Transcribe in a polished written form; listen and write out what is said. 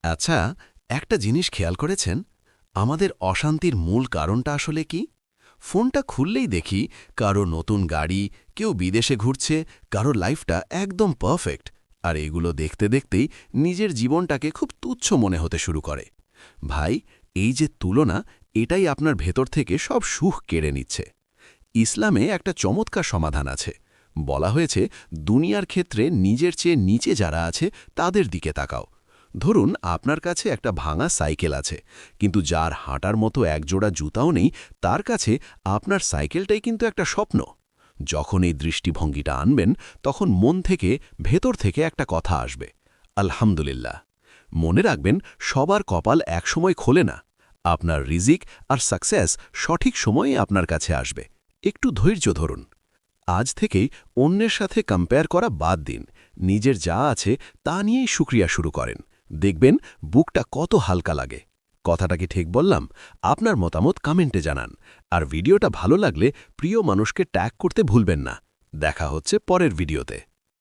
আচ্ছা, একটা জিনিস খেয়াল করেছেন? আমাদের অশান্তির মূল কারণটা আসলে কি? ফোনটা খুললেই দেখি কারো নতুন গাড়ি, কেউ বিদেশে ঘুরছে, কারো লাইফটা একদম পারফেক্ট। আর এগুলো দেখতে দেখতেই নিজের জীবনটাকে খুব তুচ্ছ মনে হতে শুরু করে। ভাই, এই যে তুলনা, এটাই আপনার ভেতর থেকে সব সুখ কেড়ে নিচ্ছে। ইসলামে একটা চমৎকার সমাধান আছে। বলা হয়েছে, দুনিয়ার ক্ষেত্রে নিজের চেয়ে নিচে যারা আছে তাদের দিকে তাকাও। ধরুন আপনার কাছে একটা ভাঙা সাইকেল আছে, কিন্তু যার হাঁটার মতো একজোড়া জুতাও নেই, তার কাছে আপনার সাইকেলটাই কিন্তু একটা স্বপ্ন। যখন এই দৃষ্টিভঙ্গিটা আনবেন, তখন মন থেকে, ভেতর থেকে একটা কথা আসবে, আলহামদুলিল্লাহ। মনে রাখবেন, সবার কপাল একসময় খোলে না। আপনার রিজিক আর সাকসেস সঠিক সময়ে আপনার কাছে আসবে। একটু ধৈর্য ধরুন। আজ থেকেই অন্যের সাথে কম্পেয়ার করা বাদ দিন। নিজের যা আছে তা নিয়েই শুক্রিয়া শুরু করেন। দেখবেন বুকটা কত হালকা লাগে। কথাটা কি ঠিক বললাম? আপনার মতামত কমেন্টে জানান। আর ভিডিওটা ভালো লাগলে প্রিয় মানুষকে ট্যাগ করতে ভুলবেন না। দেখা হচ্ছে পরের ভিডিওতে।